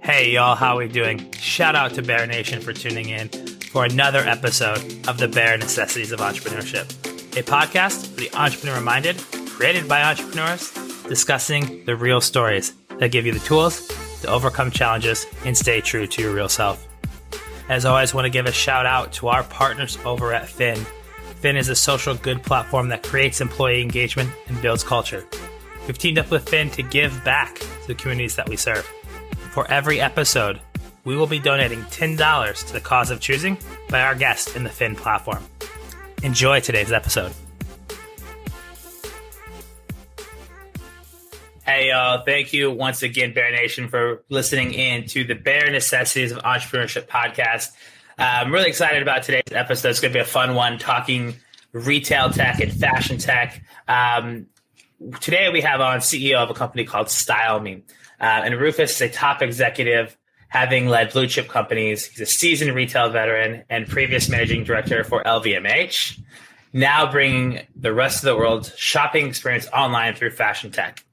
Hey y'all, how we doing? Shout out to Bear Nation for tuning in for another episode of the Bear Necessities of Entrepreneurship, a podcast for the entrepreneur-minded, created by entrepreneurs, discussing the real stories that give you the tools to overcome challenges and stay true to your real self. As always, I want to give a shout out to our partners over at Finn. Finn is a social good platform that creates employee engagement and builds culture. We've teamed up with Finn to give back to the communities that we serve. For every episode, we will be donating $10 to the cause of choosing by our guest in the Finn platform. Enjoy today's episode. Hey, y'all. Thank you once again, Bear Nation, for listening in to the Bear Necessities of Entrepreneurship podcast. I'm really excited about today's episode. It's going to be a fun one, talking retail tech and fashion tech. Today, we have on CEO of a company called StyleMe. And Rufuss is a top executive, having led blue chip companies. He's a seasoned retail veteran and previous managing director for LVMH, now bringing the rest of the world's shopping experience online through FashionTech.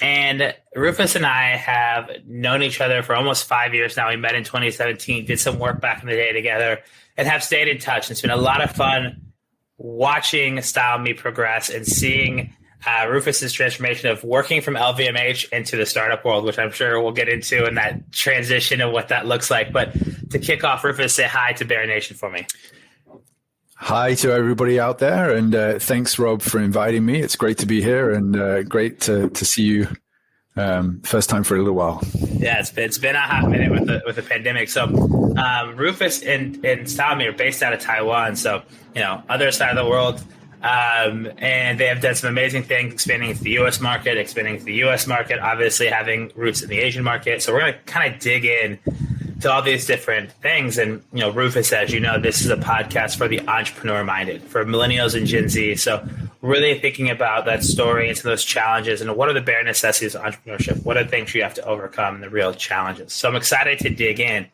And Rufuss and I have known each other for almost 5 years now. We met in 2017, did some work back in the day together, and have stayed in touch. It's been a lot of fun watching StyleMe progress and seeing Rufuss's transformation of working from LVMH into the startup world, which I'm sure we'll get into, and that transition of what that looks like. But to kick off, Rufuss, say hi to Bear Nation for me. Hi to everybody out there, and thanks, Rob, for inviting me. It's great to be here, and great to see you first time for a little while. Yeah, it's been a hot minute with the pandemic. So Rufuss and StyleMe are based out of Taiwan, so other side of the world. And they have done some amazing things, expanding into the U.S. market, obviously having roots in the Asian market. So we're going to kind of dig in to all these different things. And, Rufuss, as you know, this is a podcast for the entrepreneur-minded, for millennials and Gen Z. So really thinking about that story and some of those challenges and what are the bare necessities of entrepreneurship? What are the things you have to overcome and the real challenges? So I'm excited to dig in.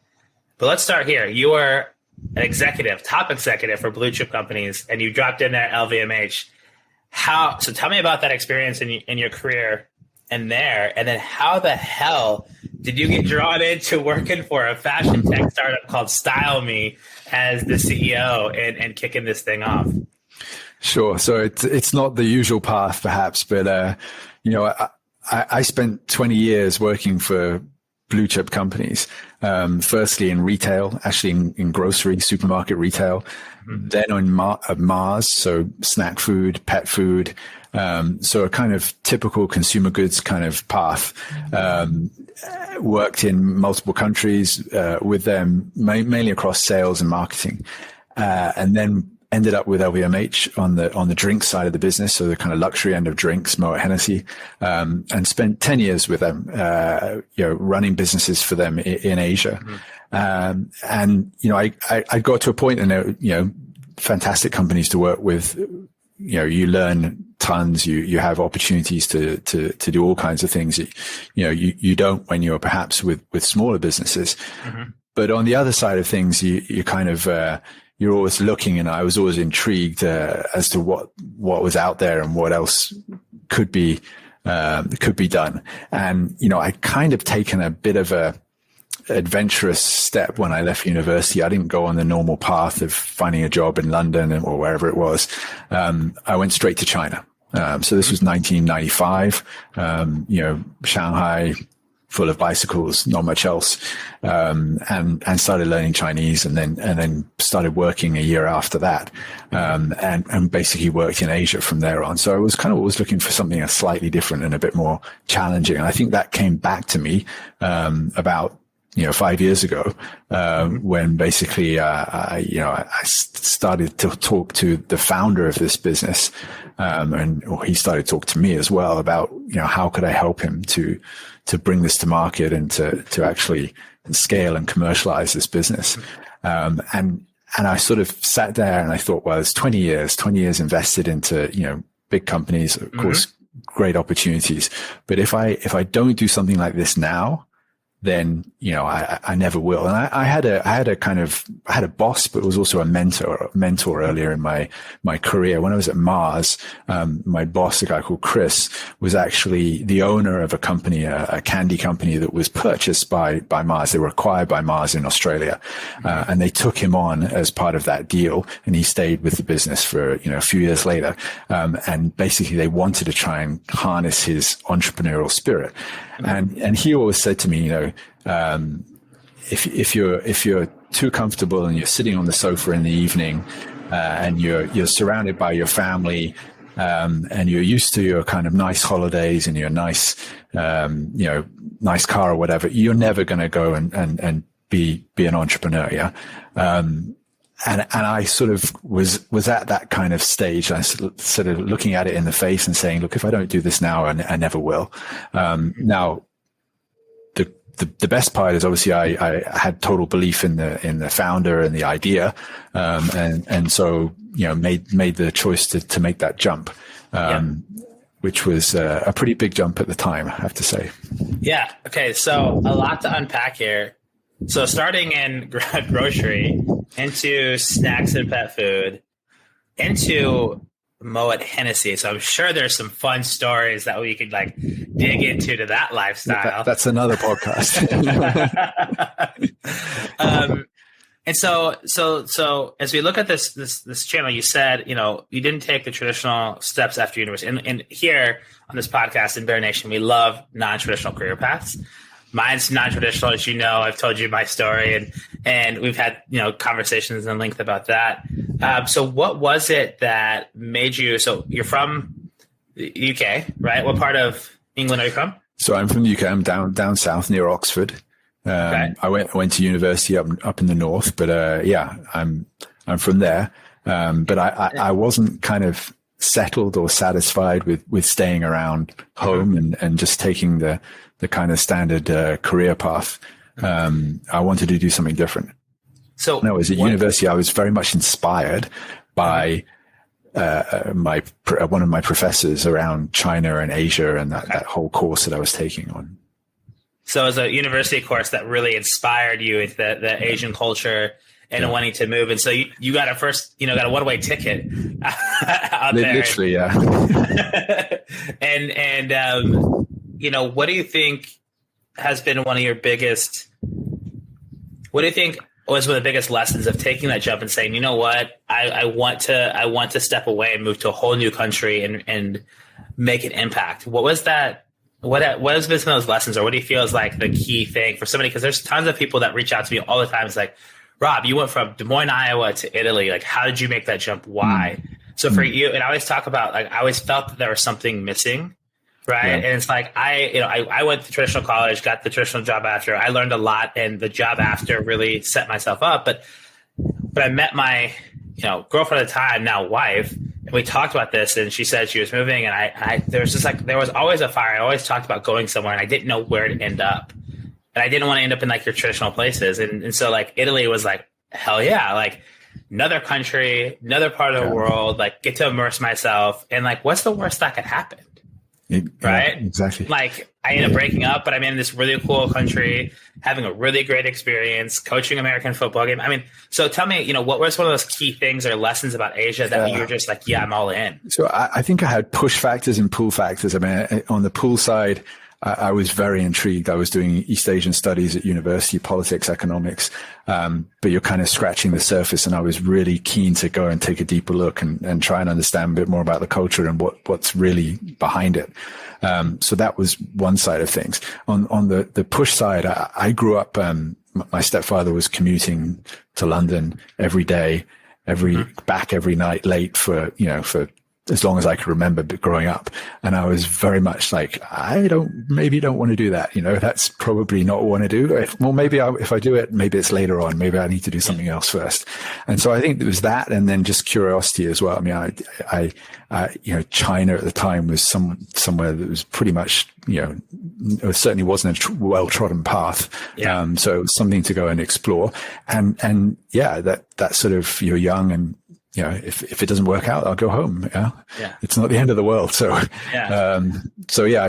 But let's start here. You are an top executive for blue chip companies, and you dropped in there at LVMH. So tell me about that experience in your career and then how the hell did you get drawn into working for a fashion tech startup called StyleMe as the CEO and kicking this thing off? Sure. So it's not the usual path, perhaps, but I spent 20 years working for blue chip companies, firstly in retail, actually in grocery, supermarket retail, then on Mars, so snack food, pet food, so a kind of typical consumer goods kind of path. Worked in multiple countries with them, mainly across sales and marketing, and then ended up with LVMH on the drink side of the business, so the kind of luxury end of drinks, Moet Hennessy, and spent 10 years with them, running businesses for them in Asia. I got to a point, and fantastic companies to work with. You learn tons. You have opportunities to do all kinds of things that you don't when you're perhaps with smaller businesses. But on the other side of things, you kind of you're always looking, and I was always intrigued as to what was out there and what else could be done. And I kind of taken a bit of a adventurous step when I left university. I didn't go on the normal path of finding a job in London or wherever it was. I went straight to China. So this was 1995. Shanghai, full of bicycles, not much else, and started learning Chinese, and then started working a year after that, and basically worked in Asia from there on. So I was kind of always looking for something slightly different and a bit more challenging. And I think that came back to me about 5 years ago, when basically I started to talk to the founder of this business, and he started to talk to me as well about how could I help him to bring this to market and to actually scale and commercialize this business. And I sort of sat there and I thought, well, it's 20 years invested into, big companies, of course, great opportunities. But if I don't do something like this now, then, I never will. And I had a boss, but was also a mentor earlier in my career. When I was at Mars, my boss, a guy called Chris, was actually the owner of a company, a candy company that was purchased by Mars. They were acquired by Mars in Australia. And they took him on as part of that deal. And he stayed with the business for, a few years later. And basically they wanted to try and harness his entrepreneurial spirit. And he always said to me, if you're too comfortable and you're sitting on the sofa in the evening, and you're surrounded by your family, and you're used to your kind of nice holidays and your nice, nice car or whatever, you're never going to go and be an entrepreneur. Yeah. And I sort of was at that kind of stage. I sort of looking at it in the face and saying, look, if I don't do this now, I never will. Now, the best part is obviously I had total belief in the founder and the idea. And so, made the choice to make that jump, which was a pretty big jump at the time, I have to say. Yeah. Okay. So a lot to unpack here. So starting in grocery, into snacks and pet food, into Moet Hennessy. So I'm sure there's some fun stories that we could dig into to that lifestyle. That's another podcast. And so as we look at this channel, you said, you didn't take the traditional steps after university. And here on this podcast in Bear Nation, we love non-traditional career paths. Mine's non-traditional, as you know. I've told you my story, and we've had conversations in length about that. So what was it that made you? So you're from the UK, right? What part of England are you from? So I'm from the UK. I'm down south near Oxford. Okay. I went to university up in the north, but I'm from there. But I wasn't kind of settled or satisfied with staying around home and just taking the kind of standard career path. I wanted to do something different. So when I was at university, I was very much inspired by one of my professors around China and Asia and that whole course that I was taking on. So it was a university course that really inspired you into the Asian culture and wanting to move. And so you got got a one-way ticket out there. Literally, yeah. And what do you think has been one of your biggest, what do you think was one of the biggest lessons of taking that jump and saying, you know what, I want to step away and move to a whole new country and make an impact? What was that? What has been some of those lessons, or what do you feel is the key thing for somebody? Because there's tons of people that reach out to me all the time. It's like, Rob, you went from Des Moines, Iowa to Italy. How did you make that jump? Why? So for you, and I always talk about, I always felt that there was something missing. Right. Yeah. And it's I went to traditional college, got the traditional job after. I learned a lot, and the job after really set myself up. But I met my, girlfriend at the time, now wife, and we talked about this, and she said she was moving, and there was always a fire. I always talked about going somewhere, and I didn't know where to end up. And I didn't want to end up in your traditional places. And so Italy was hell yeah, another country, another part of the world, get to immerse myself. And what's the worst that could happen? Right? Yeah, exactly. I ended up breaking up, but I'm in this really cool country, having a really great experience, coaching American football game. I mean, so tell me, what was one of those key things or lessons about Asia that you were just I'm all in? So I think I had push factors and pull factors. I mean, on the pull side, I was very intrigued. I was doing East Asian studies at university, politics, economics. But you're kind of scratching the surface, and I was really keen to go and take a deeper look and try and understand a bit more about the culture and what's really behind it. So that was one side of things. On the push side, I grew up, my stepfather was commuting to London every day, back every night late for as long as I could remember growing up. And I was very much I don't want to do that. That's probably not what I want to do. If I do it, maybe it's later on. Maybe I need to do something else first. And so I think it was that, and then just curiosity as well. I mean, China at the time was somewhere that was pretty much, it certainly wasn't a well-trodden path. Yeah. So it was something to go and explore. And yeah, that sort of, you're young, and if it doesn't work out, I'll go home. Yeah. It's not the end of the world. So, I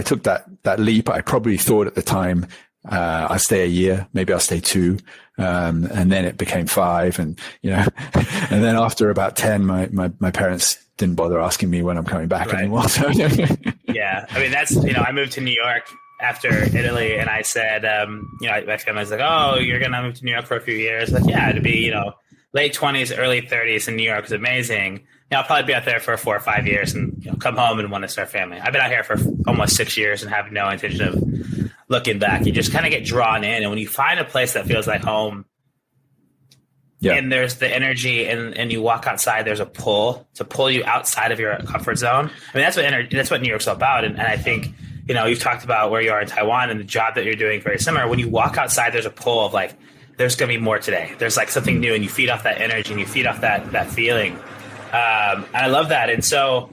took that leap. I probably thought at the time, I'll stay a year, maybe I'll stay 2. And then it became 5, and, and then after about 10, my parents didn't bother asking me when I'm coming back anymore. So. Yeah. I mean, that's, I moved to New York after Italy, and I said, my family was like, "Oh, you're going to move to New York for a few years." Like, yeah, to be, late 20s, early 30s in New York is amazing. I'll probably be out there for 4 or 5 years and come home and want to start a family. I've been out here for almost 6 years and have no intention of looking back. You just kind of get drawn in. And when you find a place that feels like home, and there's the energy and you walk outside, there's a pull to pull you outside of your comfort zone. I mean, that's what New York's all about. And I think, you've talked about where you are in Taiwan and the job that you're doing very similar. When you walk outside, there's a pull of like, there's going to be more today. There's like something new, and you feed off that energy and you feed off that feeling. And I love that. And so,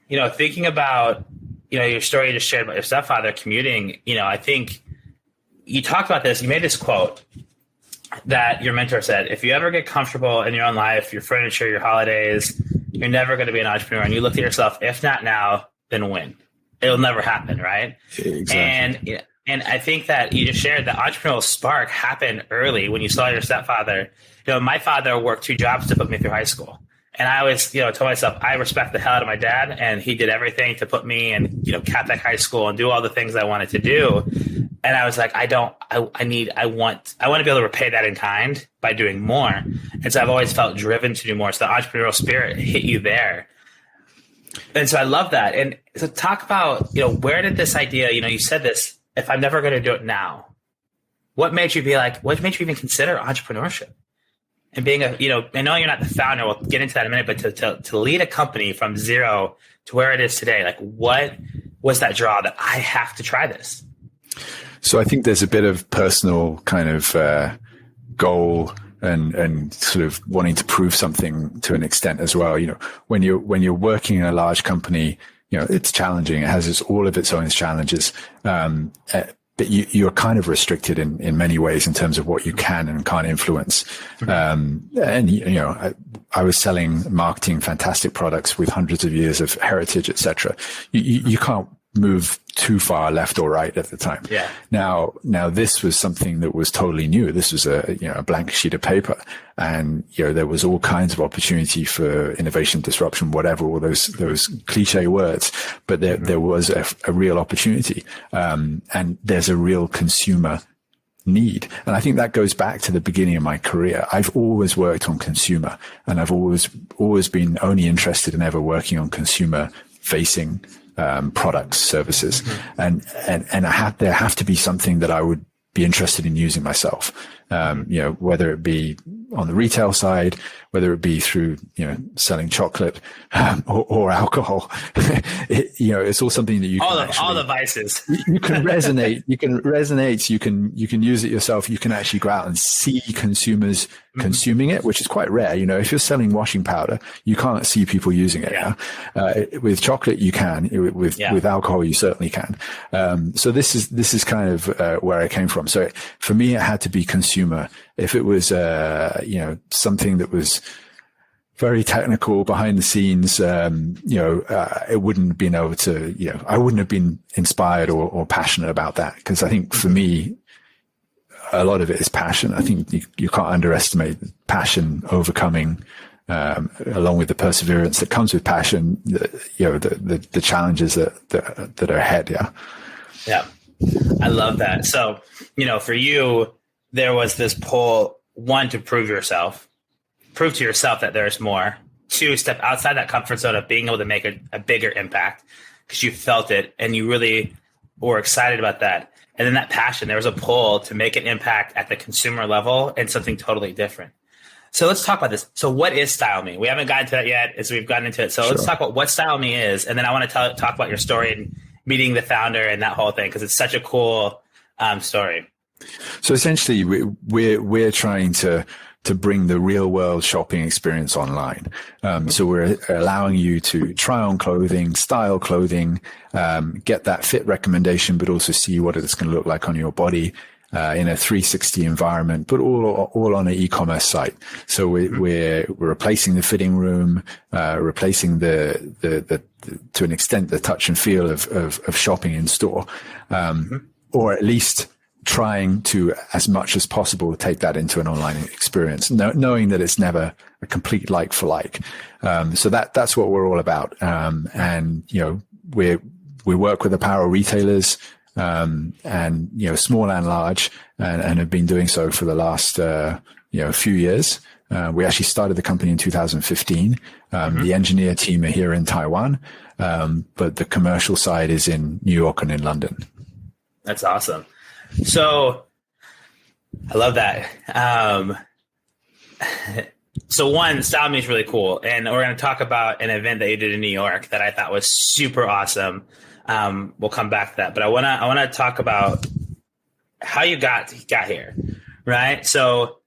thinking about, your story you just shared about your stepfather commuting, I think you talked about this. You made this quote that your mentor said: if you ever get comfortable in your own life, your furniture, your holidays, you're never going to be an entrepreneur. And you looked at yourself, if not now, then when? It'll never happen, right? Exactly. And I think that you just shared the entrepreneurial spark happened early when you saw your stepfather. My father worked 2 jobs to put me through high school. And I always, told myself, I respect the hell out of my dad, and he did everything to put me in, Catholic high school and do all the things I wanted to do. And I was like, I want to be able to repay that in kind by doing more. And so I've always felt driven to do more. So the entrepreneurial spirit hit you there. And so I love that. And so talk about, where did this idea, you said this, if I'm never going to do it now, what made you even consider entrepreneurship? And being I know you're not the founder, we'll get into that in a minute, but to lead a company from zero to where it is today, like what was that draw that I have to try this? So I think there's a bit of personal kind of goal and sort of wanting to prove something to an extent as well. When you're working in a large company, it's challenging. It has all of its own challenges. But you're kind of restricted in many ways in terms of what you can and can't influence. I was selling marketing fantastic products with hundreds of years of heritage, etc. You can't move too far left or right at the time. Yeah. Now this was something that was totally new. This was a blank sheet of paper, and there was all kinds of opportunity for innovation, disruption, whatever, all those cliche words. But there was a real opportunity, and there's a real consumer need. And I think that goes back to the beginning of my career. I've always worked on consumer, and I've always been only interested in ever working on consumer facing products, services, and there have to be something that I would be interested in using myself. Whether it be on the retail side, whether it be through, selling chocolate, or alcohol, it's all something that you all the vices. You can resonate. You can use it yourself. You can actually go out and see consumers consuming it, which is quite rare. If you're selling washing powder, you can't see people using it. Yeah. With chocolate, you can. With alcohol, you certainly can. So this is kind of where I came from. So for me, it had to be consumer. If it was something that was very technical behind the scenes, it wouldn't have been able to, I wouldn't have been inspired or passionate about that. Because I think for me, a lot of it is passion. I think you can't underestimate passion overcoming, along with the perseverance that comes with passion, the challenges that are ahead. Yeah. Yeah. I love that. So, for you, there was this pull, 1, to prove to yourself that there's more. 2, step outside that comfort zone of being able to make a bigger impact because you felt it and you really were excited about that. And then that passion, there was a pull to make an impact at the consumer level and something totally different. So let's talk about this. So what is Style Me? We haven't gotten to that yet as we've gotten into it. So let's talk about what Style Me is. And then I want to talk about your story and meeting the founder and that whole thing, because it's such a cool story. So essentially, we're trying to bring the real world shopping experience online. So we're allowing you to try on clothing, style clothing, get that fit recommendation, but also see what it's going to look like on your body in a 360 environment, but all on an e-commerce site. So we're replacing the fitting room, replacing the to an extent the touch and feel of shopping in store, or at least trying to, as much as possible, take that into an online experience, knowing that it's never a complete like for like. So that's what we're all about. And, you know, we work with apparel retailers, and, you know, small and large, and have been doing so for the last, few years. We actually started the company in 2015. The engineer team are here in Taiwan, but the commercial side is in New York and in London. That's awesome. So I love that. So one, Style Me is really cool. And we're going to talk about an event that you did in New York that I thought was super awesome. We'll come back to that, but I want to talk about how you got here, right? So,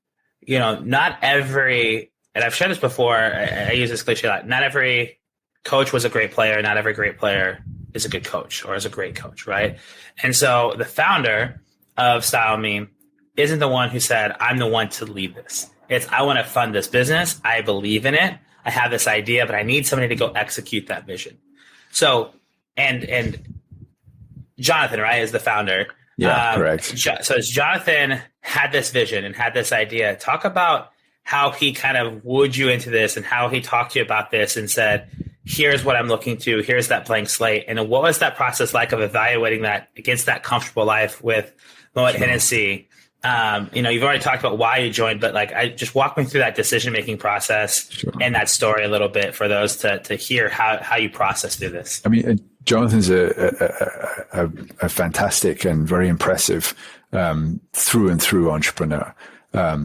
you know, not every, and I've shared this before, I use this cliche a lot, not every coach was a great player. Not every great player is a good coach or is a great coach, right? And so the founder of Style Me isn't the one who said, I'm the one to lead this. It's, I want to fund this business. I believe in it. I have this idea, but I need somebody to go execute that vision. So, and Jonathan, right, is the founder. Yeah, correct. So as Jonathan had this vision and had this idea, talk about how he kind of wooed you into this and how he talked to you about this and said, here's what I'm looking to, here's that blank slate. And what was that process like of evaluating that against that comfortable life with Moet Hennessy? You know, you've already talked about why you joined, but like, I just walk me through that decision-making process and that story a little bit for those to hear how you process through this. I mean, Jonathan's a fantastic and very impressive through and through entrepreneur.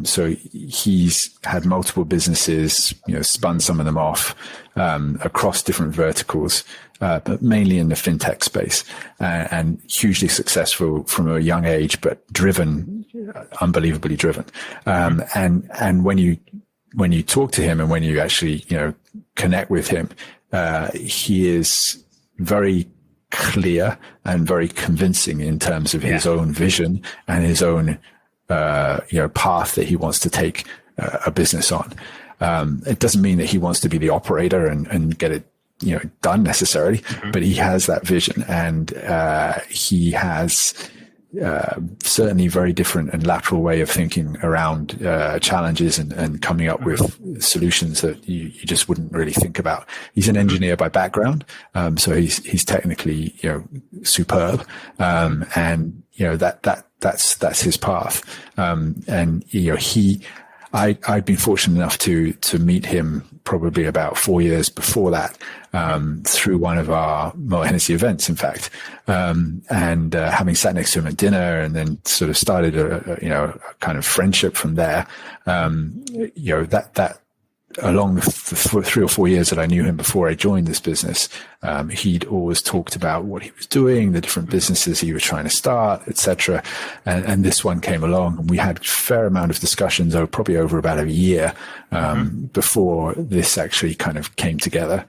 So he's had multiple businesses, you know, spun some of them off across different verticals, but mainly in the fintech space, and hugely successful from a young age, but driven, unbelievably driven. And when you talk to him and when you actually, you know, connect with him, he is very clear and very convincing in terms of his own vision and his own path that he wants to take a business on. It doesn't mean that he wants to be the operator and get it, you know, done necessarily, but he has that vision, and he has certainly very different and lateral way of thinking around challenges and coming up with solutions that you just wouldn't really think about. He's an engineer by background, so he's technically, you know, superb, and you know that's his path. And you know, I'd been fortunate enough to meet him probably about 4 years before that, through one of our Moet Hennessy events, in fact. And having sat next to him at dinner and then sort of started a kind of friendship from there, you know, that along the 3 or 4 years that I knew him before I joined this business, he'd always talked about what he was doing, the different businesses he was trying to start, etc. And this one came along, and we had a fair amount of discussions probably over about a year before this actually kind of came together.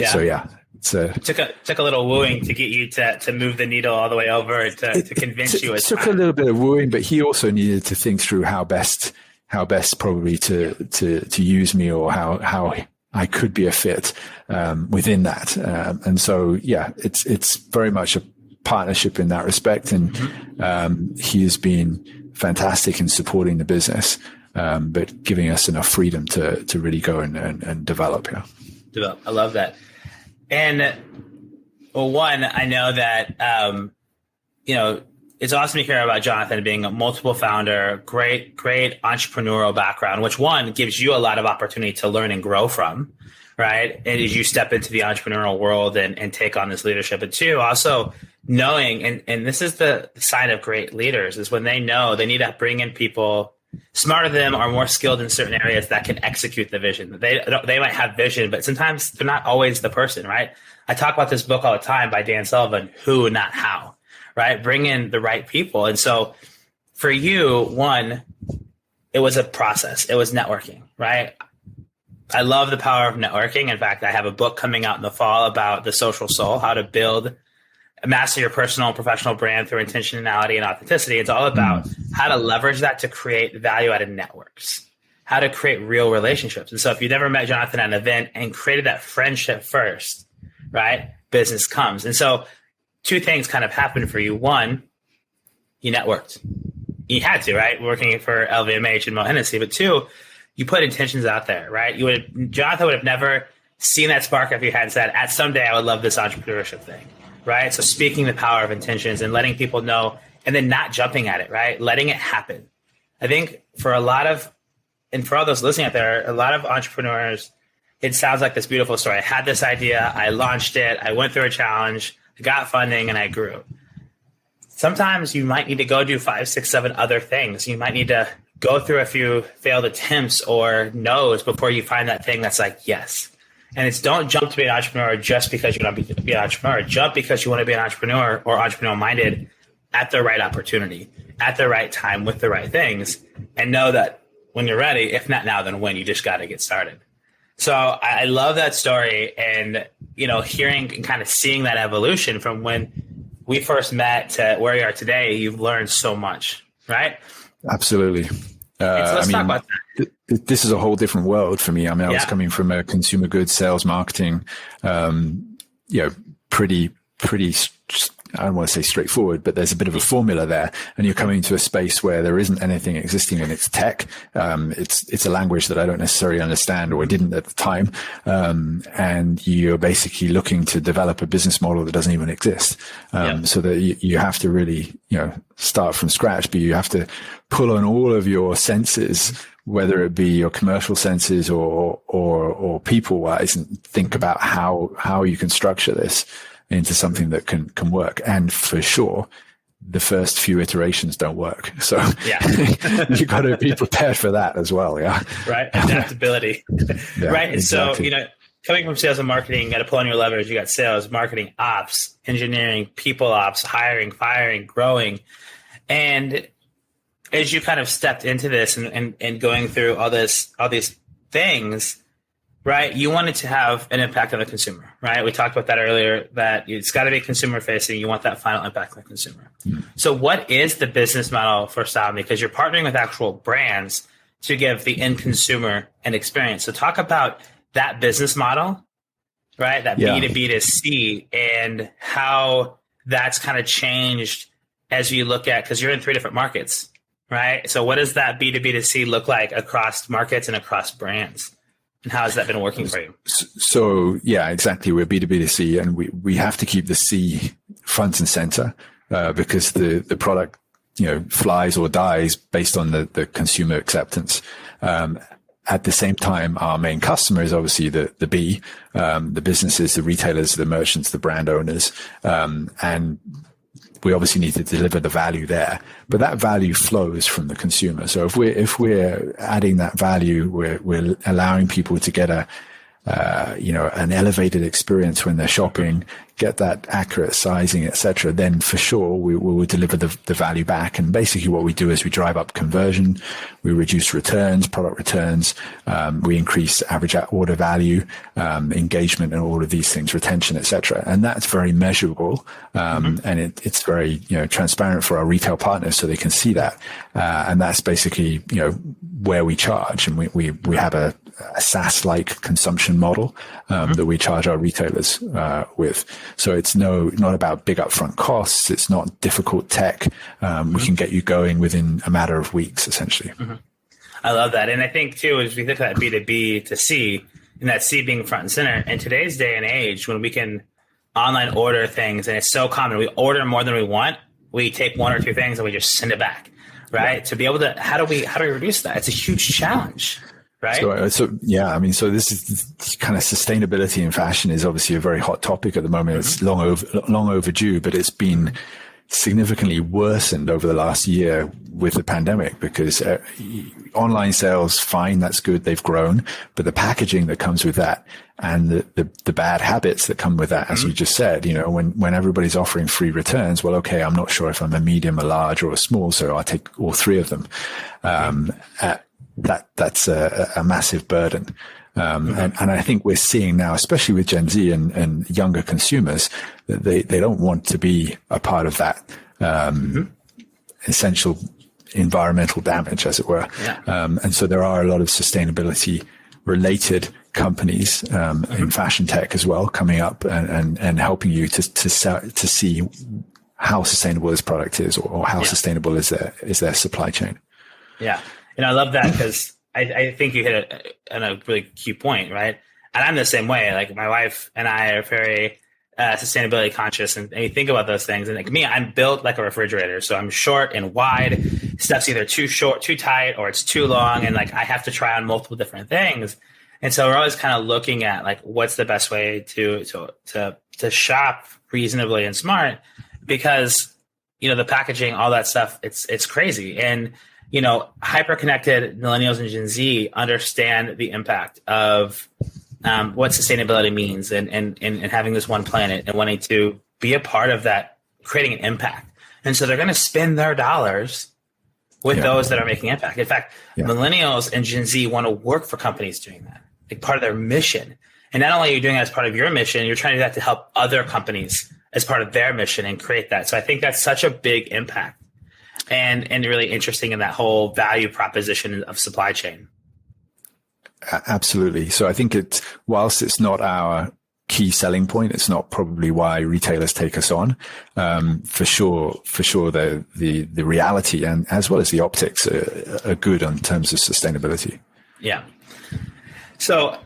So yeah. It took a little wooing to get you to move the needle all the way over to convince you. It took a little bit of wooing, but he also needed to think through how best probably to use me, or how I could be a fit within that. And so, yeah, it's very much a partnership in that respect. And he has been fantastic in supporting the business, but giving us enough freedom to really go and develop. Yeah. Develop. I love that. And well, one, I know that, you know, it's awesome to hear about Jonathan being a multiple founder, great entrepreneurial background, which one gives you a lot of opportunity to learn and grow from, right? And as you step into the entrepreneurial world and take on this leadership, and two, also knowing, and this is the sign of great leaders, is when they know they need to bring in people smarter than them or more skilled in certain areas that can execute the vision. They might have vision, but sometimes they're not always the person, right? I talk about this book all the time by Dan Sullivan, Who, Not How. Right? Bring in the right people. And so for you, one, it was a process. It was networking, right? I love the power of networking. In fact, I have a book coming out in the fall about the social soul, how to master your personal and professional brand through intentionality and authenticity. It's all about how to leverage that to create value-added networks, how to create real relationships. And so if you've never met Jonathan at an event and created that friendship first, right, business comes. And so two things kind of happen for you. One, you networked. You had to, right? Working for LVMH and Mo Hennessy. But two, you put intentions out there, right? Jonathan would have never seen that spark if you hadn't said, at someday I would love this entrepreneurship thing, right? So speaking the power of intentions and letting people know, and then not jumping at it, right? Letting it happen. I think for all those listening out there, a lot of entrepreneurs, it sounds like this beautiful story. I had this idea, I launched it, I went through a challenge, I got funding, and I grew. Sometimes you might need to go do 5, 6, 7 other things. You might need to go through a few failed attempts or no's before you find that thing that's like, yes. And it's don't jump to be an entrepreneur just because you want to be an entrepreneur. Jump because you want to be an entrepreneur or entrepreneurial-minded at the right opportunity, at the right time with the right things, and know that when you're ready, if not now, then when, you just got to get started. So I love that story, and, hearing and kind of seeing that evolution from when we first met to where you are today. You've learned so much, right? Absolutely. So let's talk about that. This is a whole different world for me. I mean, I was coming from a consumer goods sales marketing, pretty, I don't want to say straightforward, but there's a bit of a formula there, and you're coming to a space where there isn't anything existing, and it's tech. It's a language that I don't necessarily understand, or didn't at the time. And you're basically looking to develop a business model that doesn't even exist. So that you have to really, start from scratch, but you have to pull on all of your senses, whether it be your commercial senses or people wise, and think about how you can structure this into something that can work. And for sure, the first few iterations don't work. So you got to be prepared for that as well. Yeah. Right. Adaptability. Right. And exactly. So, coming from sales and marketing, you got to pull on your levers. You got sales, marketing, ops, engineering, people ops, hiring, firing, growing. And as you kind of stepped into this and going through all these things, right, you wanted to have an impact on the consumer, right? We talked about that earlier, that it's got to be consumer facing. You want that final impact on the consumer. So what is the business model for Style Me? Because you're partnering with actual brands to give the end consumer an experience. So talk about that business model, right? That B2B to C, and how that's kind of changed as you look at, because you're in 3 different markets, right? So what does that B2B to C look like across markets and across brands? And how has that been working for you? So yeah, exactly. We're B2B to C, and we have to keep the C front and center, because the product, flies or dies based on the consumer acceptance. At the same time, our main customer is obviously the B, the businesses, the retailers, the merchants, the brand owners. And we obviously need to deliver the value there, but that value flows from the consumer. So if we're adding that value, we're allowing people to get an elevated experience when they're shopping, get that accurate sizing, etc., then for sure we will deliver the value back. And basically what we do is we drive up conversion, we reduce returns, product returns, we increase average order value, engagement, and all of these things, retention, etc. And that's very measurable, and it's very transparent for our retail partners, so they can see that. And that's basically where we charge, and we have a SaaS-like consumption model that we charge our retailers with. So it's not about big upfront costs. It's not difficult tech. We can get you going within a matter of weeks, essentially. I love that. And I think, too, as we think of that B2B to C, and that C being front and center, in today's day and age, when we can online order things, and it's so common, we order more than we want, we take 1 or 2 things and we just send it back, right? To be able to, how do we reduce that? It's a huge challenge. Right. So this is kind of sustainability in fashion is obviously a very hot topic at the moment. It's long overdue, but it's been significantly worsened over the last year with the pandemic, because online sales, fine, that's good, they've grown, but the packaging that comes with that and the bad habits that come with that, as you just said, when everybody's offering free returns, well, okay, I'm not sure if I'm a medium, a large, or a small, so I'll take all 3 of them. That's a massive burden. And I think we're seeing now, especially with Gen Z and younger consumers, that they don't want to be a part of that, essential environmental damage, as it were. And so there are a lot of sustainability related companies, in fashion tech as well, coming up and helping you to see how sustainable this product is, or how sustainable is their supply chain. Yeah. And I love that because I think you hit a really key point, right? And I'm the same way. Like my wife and I are very sustainability conscious, and you think about those things. And like me, I'm built like a refrigerator. So I'm short and wide. Stuff's either too short, too tight, or it's too long. And like I have to try on multiple different things. And so we're always kind of looking at like what's the best way to shop reasonably and smart, because the packaging, all that stuff, it's crazy. And hyper-connected millennials and Gen Z understand the impact of what sustainability means and having this one planet and wanting to be a part of that, creating an impact. And so they're going to spend their dollars with those that are making impact. In fact, millennials and Gen Z want to work for companies doing that, like part of their mission. And not only are you doing that as part of your mission, you're trying to do that to help other companies as part of their mission and create that. So I think that's such a big impact and really interesting in that whole value proposition of supply chain. Absolutely. So I think whilst it's not our key selling point, it's not probably why retailers take us on. For sure, the reality and as well as the optics are good in terms of sustainability. Yeah. So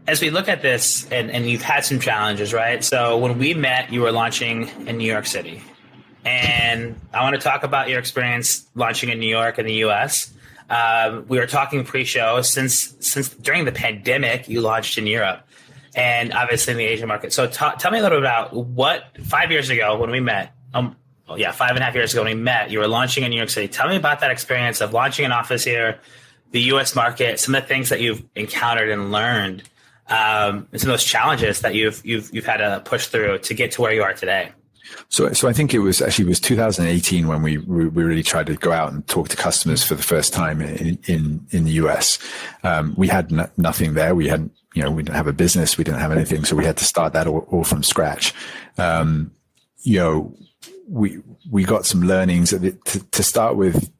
as we look at this, and you've had some challenges, right? So when we met, you were launching in New York City. And I want to talk about your experience launching in New York and the US. We were talking pre-show since during the pandemic, you launched in Europe and obviously in the Asian market. So tell me a little bit about 5 years ago when we met, 5.5 years ago when we met, you were launching in New York City. Tell me about that experience of launching an office here, the US market, some of the things that you've encountered and learned, and some of those challenges that you've had to push through to get to where you are today. So I think it was 2018 when we really tried to go out and talk to customers for the first time in the US. We had nothing there. We hadn't, we didn't have a business. We didn't have anything. So we had to start that all from scratch. We got some learnings to start with.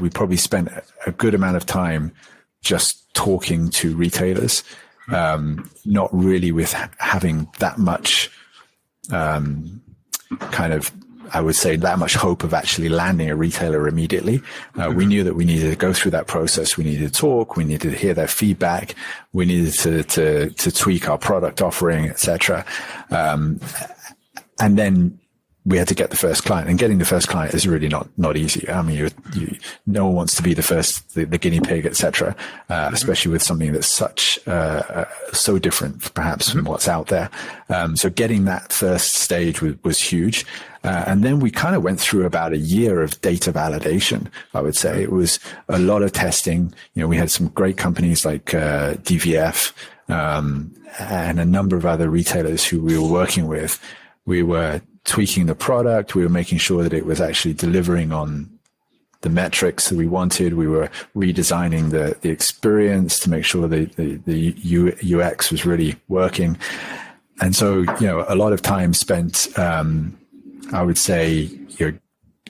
We probably spent a good amount of time just talking to retailers, not really with having that much, I would say that much hope of actually landing a retailer immediately. We knew that we needed to go through that process. We needed to talk. We needed to hear their feedback. We needed to tweak our product offering, etc. And then we had to get the first client, and getting the first client is really not easy. I mean, no one wants to be the guinea pig, etc. Especially with something that's so different, perhaps, from what's out there. So getting that first stage was huge. And then we kind of went through about a year of data validation. I would say it was a lot of testing. We had some great companies like DVF and a number of other retailers who we were working with. We were tweaking the product. We were making sure that it was actually delivering on the metrics that we wanted. We were redesigning the experience to make sure the UX was really working. And so, a lot of time spent, I would say,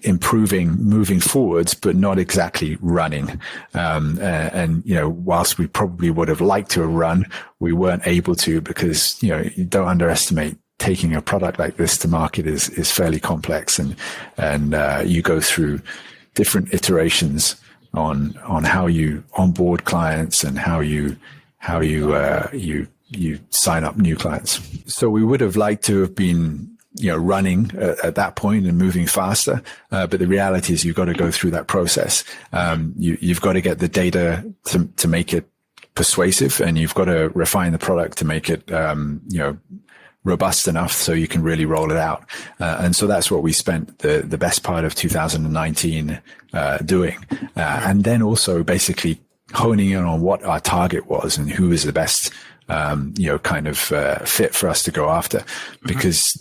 improving, moving forwards, but not exactly running. And whilst we probably would have liked to have run, we weren't able to because, you don't underestimate taking a product like this to market is fairly complex, and you go through different iterations on how you onboard clients and how you sign up new clients. So we would have liked to have been running at that point and moving faster, but the reality is you've got to go through that process. You've got to get the data to make it persuasive, and you've got to refine the product to make it robust enough so you can really roll it out. And so that's what we spent the best part of 2019 doing. And then also basically honing in on what our target was and who is the best, fit for us to go after. Because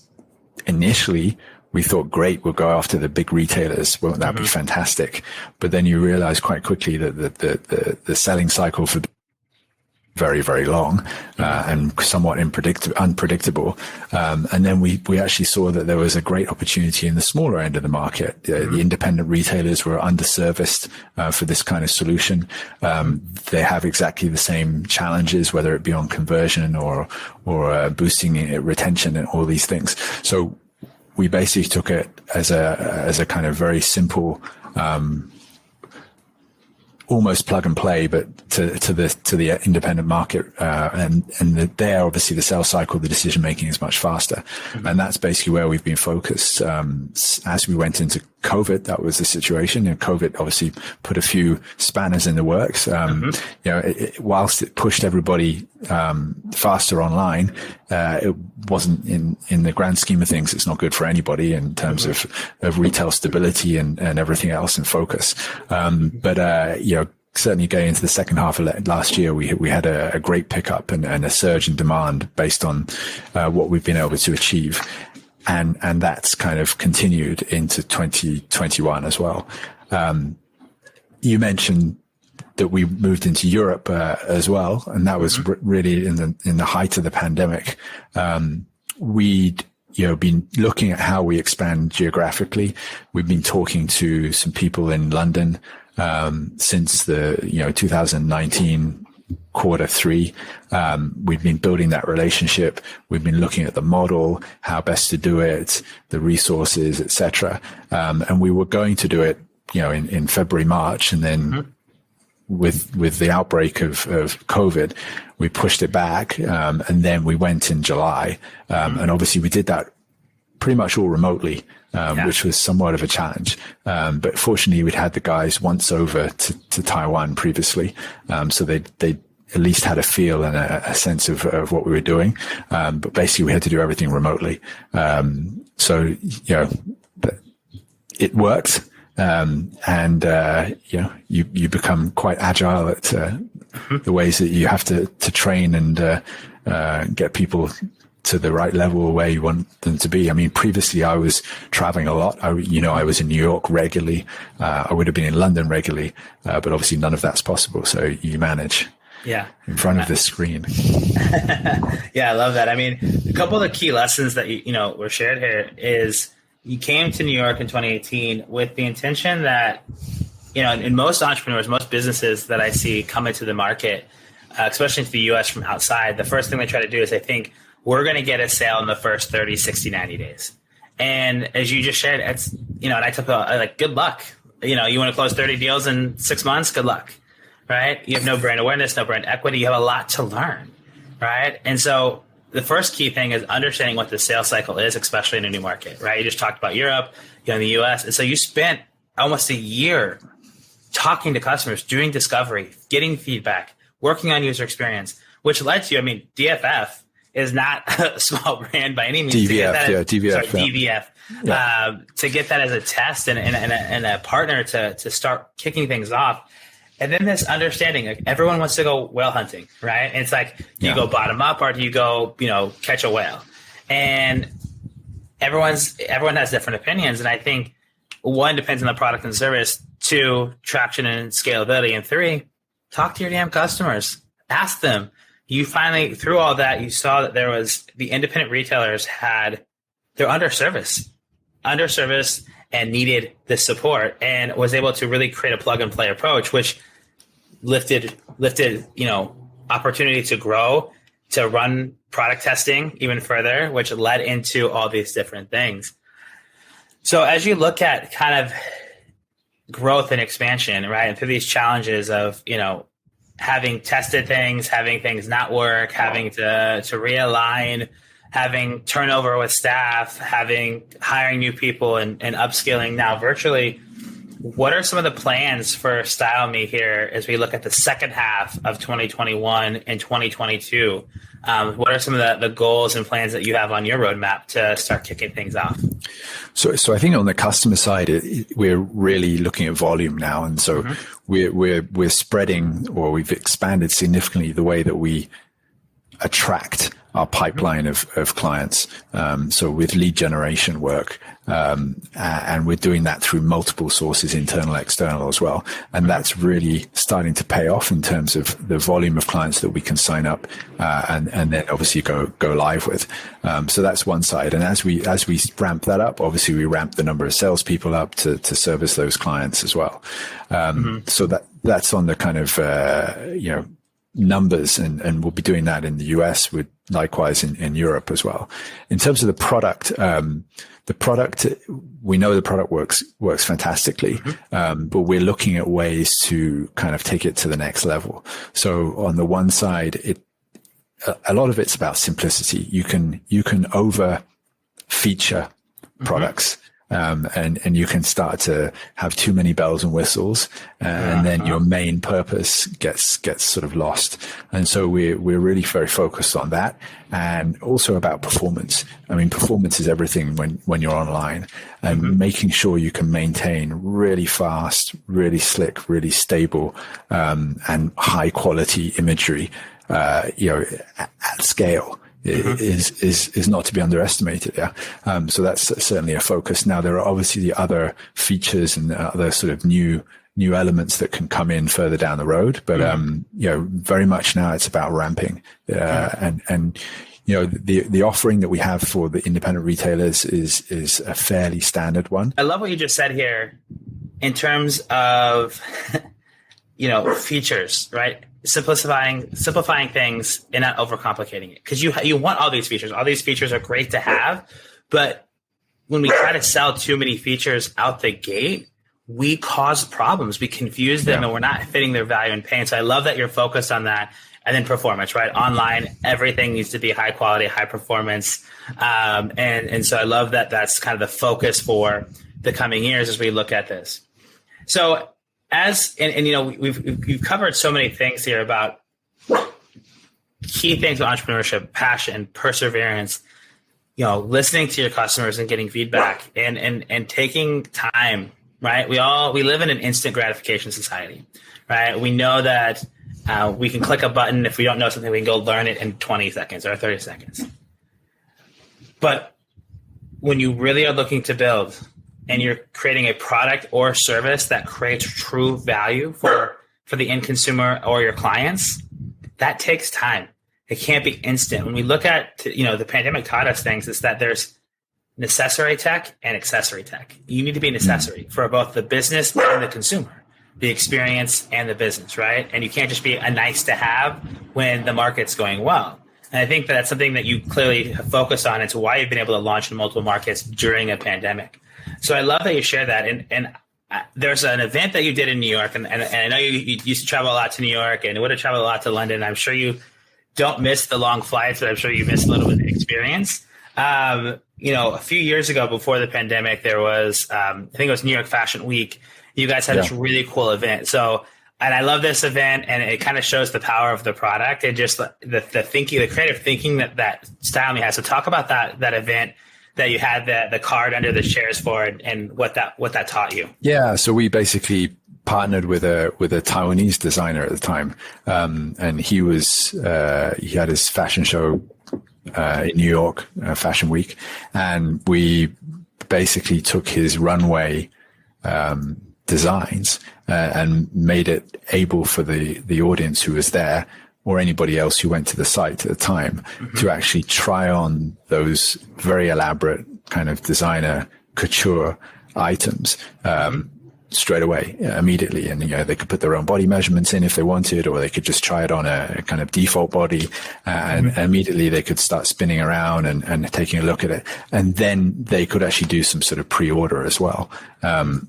initially we thought, great, we'll go after the big retailers. Won't that be fantastic? But then you realize quite quickly that the selling cycle for very, very long, and somewhat unpredictable. And then we actually saw that there was a great opportunity in the smaller end of the market. The independent retailers were underserviced for this kind of solution. They have exactly the same challenges, whether it be on conversion or boosting retention and all these things. So we basically took it as a kind of very simple, almost plug and play, but to the independent market, there obviously the sales cycle, the decision making is much faster, and that's basically where we've been focused. As we went into COVID, that was the situation, and COVID obviously put a few spanners in the works. Whilst it pushed everybody faster online, it wasn't in the grand scheme of things. It's not good for anybody in terms of retail stability and everything else and focus. Certainly going into the second half of last year, we had a great pickup and a surge in demand based on what we've been able to achieve. And that's kind of continued into 2021 as well. You mentioned that we moved into Europe as well, and that was really in the height of the pandemic. We'd been looking at how we expand geographically. We've been talking to some people in London since the 2019 quarter three. We've been building that relationship. We've been looking at the model, how best to do it, the resources, etc. And we were going to do it, in February, March, and then with the outbreak of COVID, we pushed it back, and then we went in July, and obviously we did that pretty much all remotely, which was somewhat of a challenge. But fortunately, we'd had the guys once over to Taiwan previously, so they at least had a feel and a sense of what we were doing. But basically, we had to do everything remotely. So it worked. You become quite agile at the ways that you have to train and get people to the right level where you want them to be. I mean, previously I was traveling a lot. I was in New York regularly. I would have been in London regularly, but obviously none of that's possible. So you manage in front of this screen. Yeah, I love that. I mean, a couple of the key lessons that were shared here is you came to New York in 2018 with the intention that, in most entrepreneurs, most businesses that I see come into the market, especially into the US from outside, the first thing they try to do is they think, we're going to get a sale in the first 30, 60, 90 days. And as you just shared, it's, and I took good luck. You want to close 30 deals in 6 months? Good luck, right? You have no brand awareness, no brand equity. You have a lot to learn, right? And so the first key thing is understanding what the sales cycle is, especially in a new market, right? You just talked about Europe, in the US. And so you spent almost a year talking to customers, doing discovery, getting feedback, working on user experience, which led to, DFF is not a small brand by any means. DVF. To get that as a test and a partner to start kicking things off. And then this understanding, like everyone wants to go whale hunting, right? And it's like, do you go bottom up or do you go, catch a whale? And everyone has different opinions. And I think 1, depends on the product and service. 2, traction and scalability. And 3, talk to your damn customers. Ask them. You finally, through all that, you saw that the independent retailers they're underserviced and needed the support, and was able to really create a plug and play approach, which lifted, opportunity to grow, to run product testing even further, which led into all these different things. So as you look at kind of growth and expansion, right, and through these challenges of, having tested things, having things not work, having to realign, having turnover with staff, hiring new people and upskilling now virtually, what are some of the plans for Style Me here as we look at the second half of 2021 and 2022? What are some of the goals and plans that you have on your roadmap to start kicking things off? So I think on the customer side, we're really looking at volume now. And so we're spreading, or we've expanded significantly the way that we attract our pipeline of clients. So with lead generation work, and we're doing that through multiple sources, internal, external as well. And that's really starting to pay off in terms of the volume of clients that we can sign up, and then obviously go live with. So that's one side. And as we ramp that up, obviously we ramp the number of salespeople up to service those clients as well. So that's on the kind of, numbers, and we'll be doing that in the US, with likewise in Europe as well. In terms of the product, we know the product works fantastically, but we're looking at ways to kind of take it to the next level. So on the one side, a lot of it's about simplicity. You can over feature products. And you can start to have too many bells and whistles, and then your main purpose gets sort of lost. And so we're really very focused on that, and also about performance. I mean, performance is everything when you're online, and making sure you can maintain really fast, really slick, really stable, and high quality imagery, at scale. Is not to be underestimated. So that's certainly a focus. Now, there are obviously the other features and other sort of new elements that can come in further down the road, but very much now it's about ramping, and the offering that we have for the independent retailers is a fairly standard one. I love what you just said here in terms of features, right? Simplifying things and not overcomplicating it, because you want all these features. All these features are great to have, but when we try to sell too many features out the gate, we cause problems. We confuse them, and we're not fitting their value and pain. So I love that you're focused on that. And then performance, right? Online, everything needs to be high quality, high performance, and so I love that that's kind of the focus for the coming years as we look at this. So. We've covered so many things here about key things of entrepreneurship, passion, perseverance, listening to your customers and getting feedback, and taking time, right? We live in an instant gratification society, right? We know that we can click a button. If we don't know something, we can go learn it in 20 seconds or 30 seconds. But when you really are looking to build, and you're creating a product or service that creates true value for the end consumer or your clients, that takes time. It can't be instant. When we look at, the pandemic taught us things, is that there's necessary tech and accessory tech. You need to be necessary for both the business and the consumer, the experience and the business, right? And you can't just be a nice to have when the market's going well. And I think that's something that you clearly have focused on. It's why you've been able to launch in multiple markets during a pandemic. So I love that you share that. And there's an event that you did in New York, and I know you used to travel a lot to New York and would have traveled a lot to London. I'm sure you don't miss the long flights, but I'm sure you miss a little bit of the experience. A few years ago before the pandemic, there was, I think it was New York Fashion Week. You guys had this really cool event. So, and I love this event, and it kind of shows the power of the product and just the thinking, the creative thinking that Style has. So talk about that event that you had the card under the chairs for, and what that taught you. Yeah. So we basically partnered with a Taiwanese designer at the time. And he had his fashion show, in New York, Fashion Week. And we basically took his runway, designs, and made it able for the audience who was there, or anybody else who went to the site at the time, to actually try on those very elaborate kind of designer couture items, straight away, immediately. And, they could put their own body measurements in if they wanted, or they could just try it on a kind of default body, and immediately they could start spinning around and taking a look at it. And then they could actually do some sort of pre-order as well,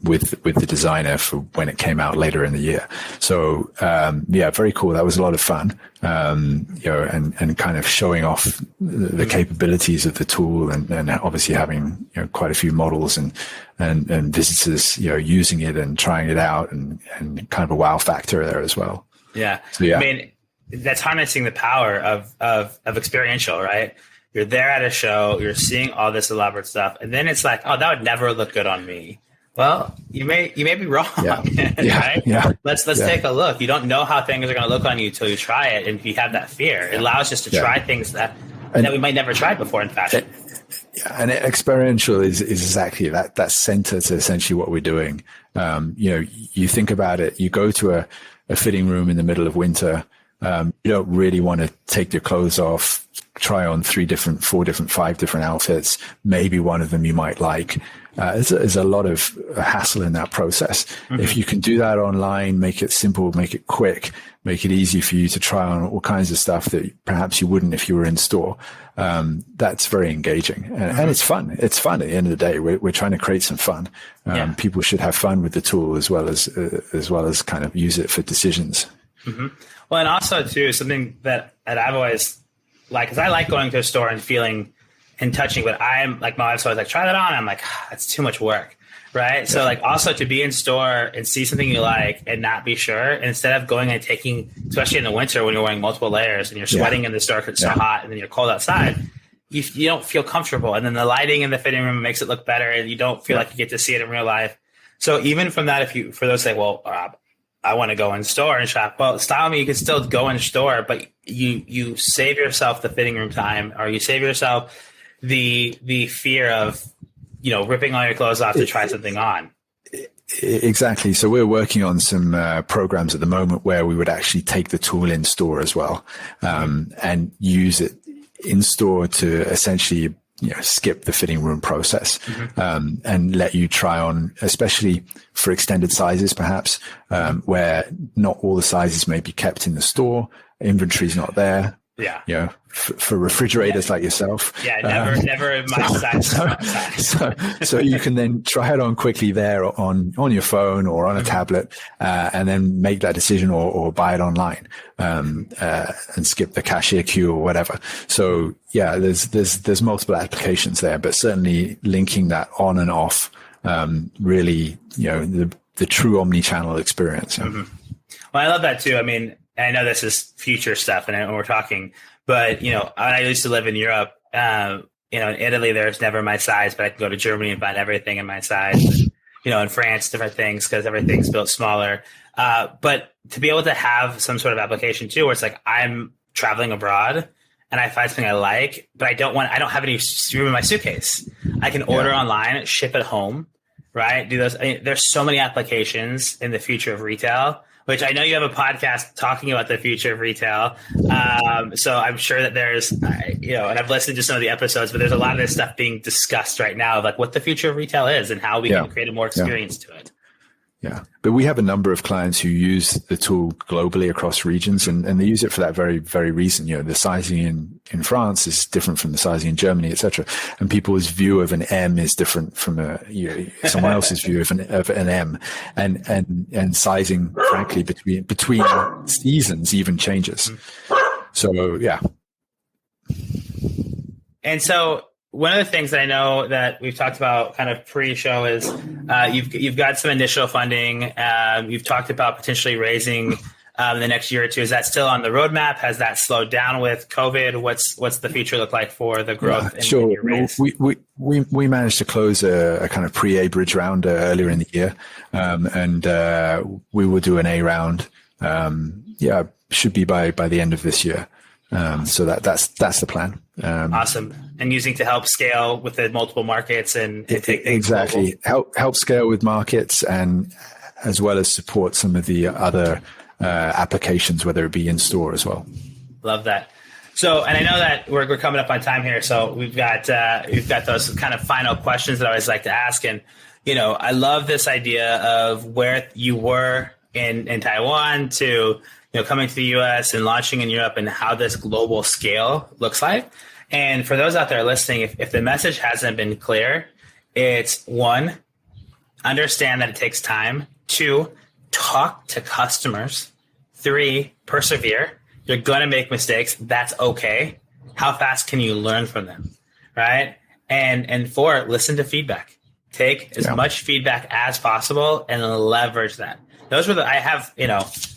with the designer for when it came out later in the year. So, very cool. That was a lot of fun. And kind of showing off the capabilities of the tool, and obviously having, quite a few models and visitors, using it and trying it out, and kind of a wow factor there as well. Yeah. So, yeah. I mean, that's harnessing the power of experiential, right? You're there at a show, you're seeing all this elaborate stuff, and then it's like, oh, that would never look good on me. Well, you may be wrong, right? Yeah. Let's take a look. You don't know how things are going to look on you until you try it, and if you have that fear, it allows us to try things that we might never tried before in fashion. And experiential is exactly that. That's center to essentially what we're doing. You think about it. You go to a fitting room in the middle of winter, You don't really want to take your clothes off, try on 3 different, 4 different, 5 different outfits. Maybe one of them you might like. There's a lot of hassle in that process. If you can do that online, make it simple, make it quick, make it easy for you to try on all kinds of stuff that perhaps you wouldn't if you were in store. That's very engaging, and it's fun. It's fun at the end of the day. We're trying to create some fun. People should have fun with the tool as well as kind of use it for decisions. Well, and also too, something that I've always liked, because I like going to a store and feeling and touching, but I'm like, my wife's always like, try that on. I'm like, that's too much work. Right. So like also to be in store and see something you like and not be sure, and instead of going and taking, especially in the winter when you're wearing multiple layers and you're sweating in the store because it's so hot and then you're cold outside, you don't feel comfortable. And then the lighting in the fitting room makes it look better and you don't feel like you get to see it in real life. So even from that, for those say, well, I want to go in store and shop. Well, Style Me, you can still go in store, but you save yourself the fitting room time, or you save yourself the fear of, ripping all your clothes off to try something on. Exactly. So we're working on some programs at the moment where we would actually take the tool in store as well, and use it in store to essentially skip the fitting room process, and let you try on, especially for extended sizes, perhaps, where not all the sizes may be kept in the store. Inventory's not there. For refrigerators like yourself. Never my size. So you can then try it on quickly there on your phone or on a tablet, and then make that decision or buy it online, and skip the cashier queue or whatever. So there's multiple applications there, but certainly linking that on and off, really, the true omni-channel experience. Well, I love that too. I mean, I know this is future stuff and we're talking, but, I used to live in Europe, in Italy, there's never my size, but I can go to Germany and find everything in my size. And, in France, different things because everything's built smaller. But to be able to have some sort of application too, where it's like I'm traveling abroad and I find something I like, but I don't have any room in my suitcase. I can order online, ship it home, right? Do those. There's so many applications in the future of retail, which I know you have a podcast talking about the future of retail. So I'm sure that there's, and I've listened to some of the episodes, but there's a lot of this stuff being discussed right now of like what the future of retail is and how we can create a more experience to it. Yeah. But we have a number of clients who use the tool globally across regions, and they use it for that very, very reason. The sizing in France is different from the sizing in Germany, etc. And people's view of an M is different from someone else's view of an M, and sizing, frankly, between seasons even changes. So, yeah. And so, one of the things that I know that we've talked about kind of pre-show is you've got some initial funding. You've talked about potentially raising the next year or two. Is that still on the roadmap? Has that slowed down with COVID? What's the future look like for the growth? Sure. In your raise? We managed to close a kind of pre-A bridge round earlier in the year, and we will do an A round. Should be by the end of this year. So that's the plan. Awesome. And using to help scale with the multiple markets and take exactly help scale with markets, and as well as support some of the other applications, whether it be in store as well. Love that. So, and I know that we're coming up on time here, so we've got those kind of final questions that I always like to ask. And I love this idea of where you were in Taiwan to coming to the U.S. and launching in Europe, and how this global scale looks like. And for those out there listening, if the message hasn't been clear, it's 1, understand that it takes time. 2, talk to customers. 3, persevere. You're going to make mistakes. That's okay. How fast can you learn from them? Right? And 4, listen to feedback. Take as much feedback as possible and leverage that. Those were I have,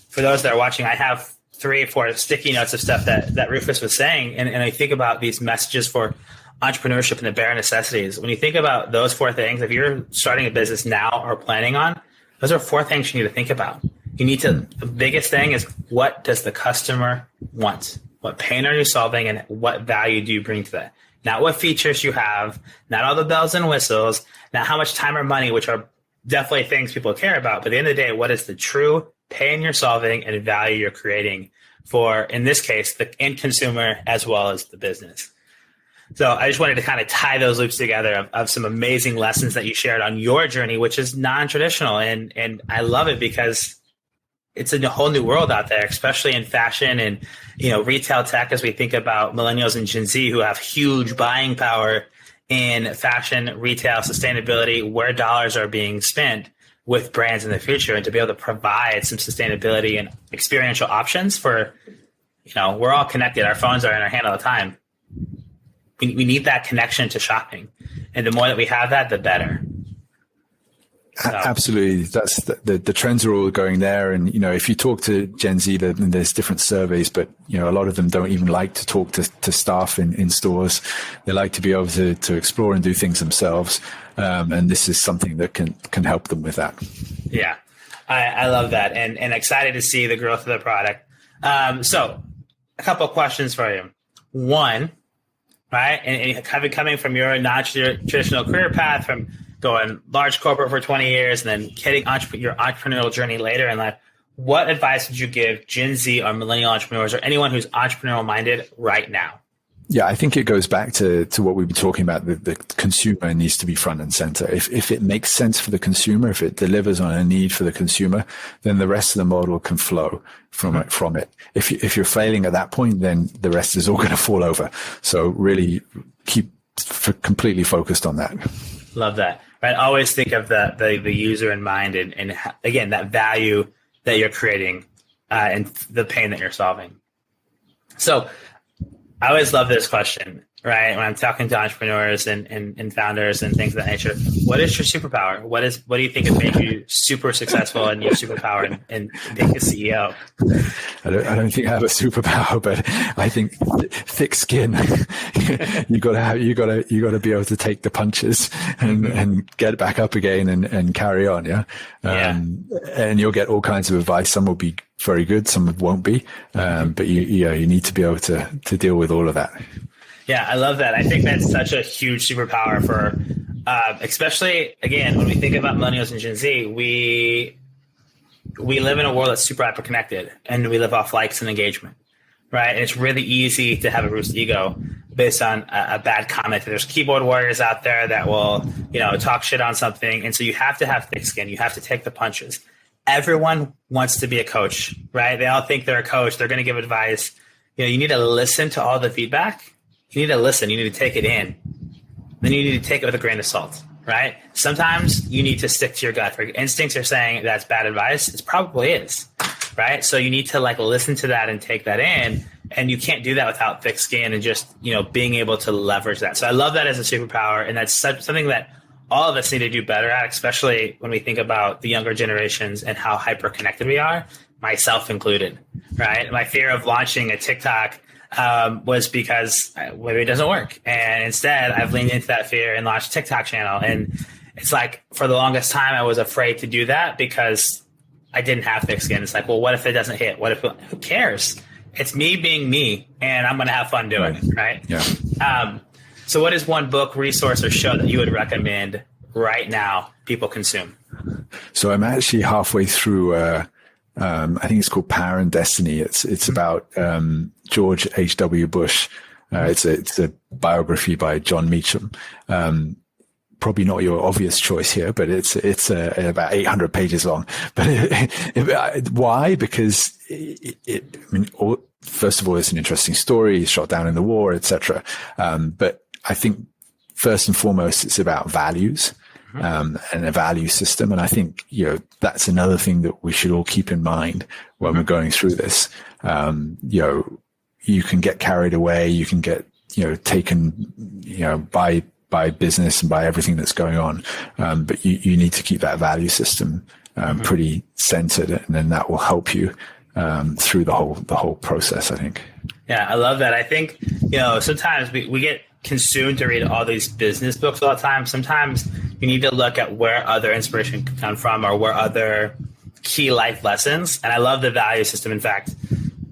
for those that are watching, I have 3 or 4 sticky notes of stuff that Rufus was saying. And I think about these messages for entrepreneurship and the bare necessities. When you think about those 4 things, if you're starting a business now or planning on, those are 4 things you need to think about. The biggest thing is, what does the customer want? What pain are you solving, and what value do you bring to that? Not what features you have, not all the bells and whistles, not how much time or money, which are definitely things people care about. But at the end of the day, what is the true pain you're solving and value you're creating for, in this case, the end consumer as well as the business. So I just wanted to kind of tie those loops together of some amazing lessons that you shared on your journey, which is non-traditional. And I love it because it's a whole new world out there, especially in fashion and, retail tech, as we think about millennials and Gen Z who have huge buying power in fashion, retail, sustainability, where dollars are being spent with brands in the future, and to be able to provide some sustainability and experiential options for, we're all connected. Our phones are in our hand all the time. We need that connection to shopping. And the more that we have that, the better. So. Absolutely. That's the trends are all going there. And, if you talk to Gen Z, then there's different surveys, but, a lot of them don't even like to talk to staff in stores. They like to be able to explore and do things themselves. And this is something that can help them with that. Yeah. I love that. And excited to see the growth of the product. So a couple of questions for you. One, right. And coming from your non-traditional career path, from going large corporate for 20 years and then hitting your entrepreneurial journey later in life, what advice would you give Gen Z or millennial entrepreneurs or anyone who's entrepreneurial minded right now? Yeah, I think it goes back to what we've been talking about. The consumer needs to be front and center. If it makes sense for the consumer, if it delivers on a need for the consumer, then the rest of the model can flow from it. If you're failing at that point, then the rest is all going to fall over. So really keep completely focused on that. Love that. Right. Always think of the user in mind, and again, that value that you're creating and the pain that you're solving. So I always love this question, right? When I'm talking to entrepreneurs and founders and things of that nature, what is your superpower? What do you think has made you super successful and your superpower and being a CEO? I don't think I have a superpower, but I think thick skin. you gotta be able to take the punches and get back up again and carry on. Yeah. And you'll get all kinds of advice. Some will be very good, some won't be. But you need to be able to deal with all of that. Yeah, I love that. I think that's such a huge superpower for, especially, again, when we think about millennials and Gen Z, we live in a world that's super hyper connected, and we live off likes and engagement, right? And it's really easy to have a bruised ego based on a bad comment. There's keyboard warriors out there that will, talk shit on something. And so you have to have thick skin. You have to take the punches. Everyone wants to be a coach, right? They all think they're a coach. They're going to give advice. You need to listen to all the feedback. You need to listen. You need to take it in. Then you need to take it with a grain of salt, right? Sometimes you need to stick to your gut. If your instincts are saying that's bad advice, it probably is, right? So you need to listen to that and take that in. And you can't do that without thick skin and just, being able to leverage that. So I love that as a superpower. And that's something that all of us need to do better at, especially when we think about the younger generations and how hyper connected we are, myself included, right? My fear of launching a TikTok was because maybe it doesn't work. And instead, I've leaned into that fear and launched a TikTok channel. And it's for the longest time, I was afraid to do that because I didn't have thick skin. It's well, what if it doesn't hit? Who cares? It's me being me, and I'm going to have fun doing it, right? Yeah. So what is one book, resource, or show that you would recommend right now people consume? So I'm actually halfway through I think it's called Power and Destiny. It's about George H.W. Bush. It's a biography by John Meacham. Probably not your obvious choice here, but it's about 800 pages long. But why? Because first of all, it's an interesting story. He's shot down in the war, etc. But I think first and foremost, it's about values. And a value system. And I think, that's another thing that we should all keep in mind when we're going through this. You can get carried away. You can get, taken, by business and by everything that's going on. But you need to keep that value system, pretty centered, and then that will help you, through the whole process, I think. Yeah, I love that. I think, sometimes we get consumed to read all these business books all the time. Sometimes you need to look at where other inspiration can come from or where other key life lessons. And I love the value system. In fact,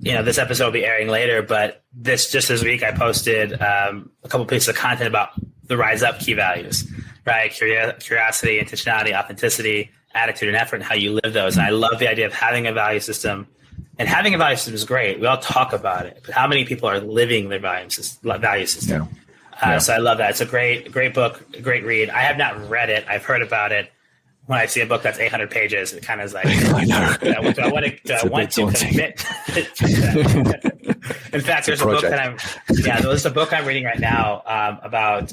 this episode will be airing later, but just this week I posted a couple pieces of content about the Rise Up key values, right? Curiosity, intentionality, authenticity, attitude, and effort, and how you live those. And I love the idea of having a value system And having a value system is great. We all talk about it, but how many people are living their value system? So I love that. It's a great book, a great read. I have not read it. I've heard about it. When I see a book that's 800 pages, it kind of is like, I know. Do I want to commit? In fact, there's a book there's a book I'm reading right now about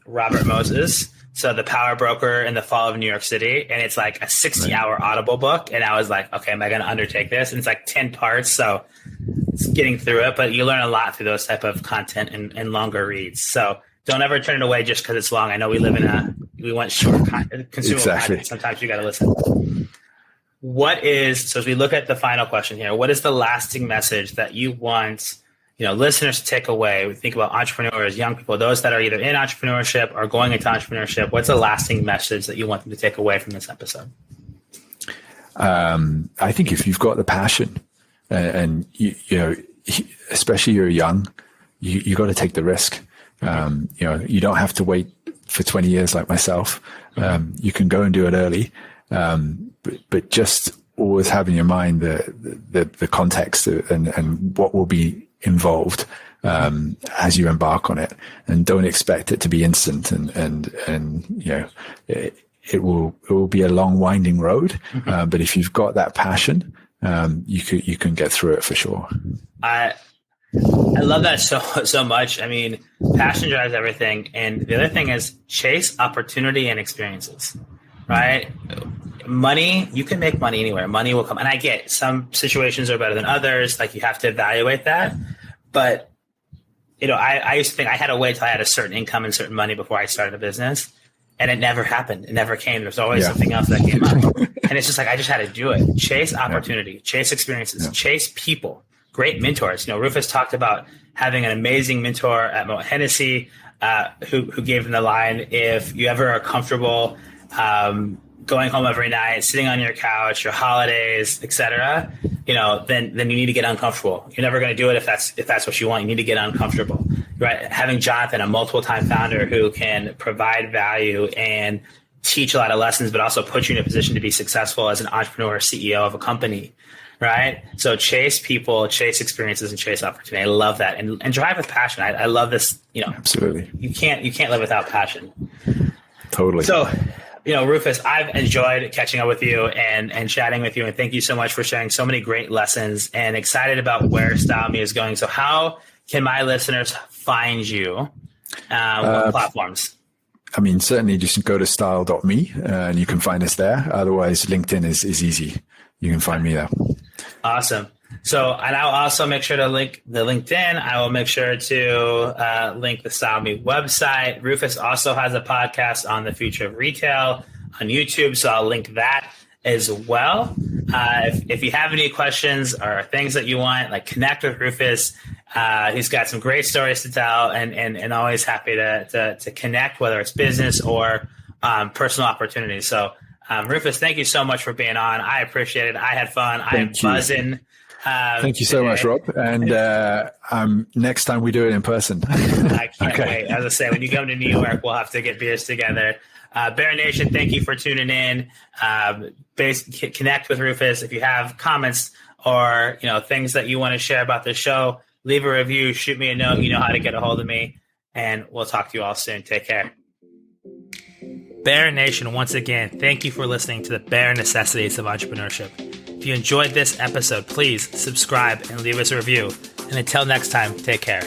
Robert Moses. So The Power Broker and the Fall of New York City. And it's like a 60-hour Audible book. And I was like, okay, am I going to undertake this? And it's like 10 parts. So it's getting through it, but you learn a lot through those type of content and longer reads. So don't ever turn it away just because it's long. I know we want short consumer content. Sometimes you got to listen. So as we look at the final question here, what is the lasting message that you want listeners to take away? We think about entrepreneurs, young people, those that are either in entrepreneurship or going into entrepreneurship. What's a lasting message that you want them to take away from this episode? I think if you've got the passion and especially you're young, you got to take the risk. You don't have to wait for 20 years like myself. You can go and do it early. But just always have in your mind the context and what will be involved as you embark on it, and don't expect it to be instant. It will be a long, winding road. But if you've got that passion, you can get through it for sure. I love that so much. I mean, passion drives everything, and the other thing is chase opportunity and experiences. Right? Money, you can make money anywhere. Money will come. And I get some situations are better than others. Like, you have to evaluate that. But, I used to think I had to wait till I had a certain income and certain money before I started a business. And it never happened. It never came. There's always something else that came up. And it's just like, I just had to do it. Chase opportunity, chase experiences, chase people, great mentors. Rufus talked about having an amazing mentor at Moet Hennessy, who gave him the line, if you ever are comfortable, going home every night, sitting on your couch, your holidays, etc., then you need to get uncomfortable. You're never going to do it if that's what you want. You need to get uncomfortable, right? Having Jonathan, a multiple-time founder who can provide value and teach a lot of lessons, but also put you in a position to be successful as an entrepreneur, CEO of a company, right? So chase people, chase experiences, and chase opportunity. I love that, and drive with passion. I love this. Absolutely. You can't live without passion. Totally. So, Rufus, I've enjoyed catching up with you and chatting with you. And thank you so much for sharing so many great lessons, and excited about where StyleMe is going. So how can my listeners find you on platforms? I mean, certainly just go to style.me and you can find us there. Otherwise, LinkedIn is easy. You can find me there. Awesome. So, and I'll also make sure to link the LinkedIn. I will make sure to link the StyleMe website. Rufus also has a podcast on the future of retail on YouTube, so I'll link that as well. If you have any questions or things that you want, like, connect with Rufus. He's got some great stories to tell, and always happy to connect, whether it's business or personal opportunities. So, Rufus, thank you so much for being on. I appreciate it. I had fun. I am buzzing. Thank you so much, Rob. And next time we do it in person. I can't wait. As I say, when you come to New York, we'll have to get beers together. Bear Nation, thank you for tuning in. Connect with Rufus. If you have comments or things that you want to share about the show, leave a review, shoot me a note. You know how to get a hold of me, and we'll talk to you all soon. Take care. Bear Nation, once again, thank you for listening to the Bare Necessities of Entrepreneurship. If you enjoyed this episode, please subscribe and leave us a review. And until next time, take care.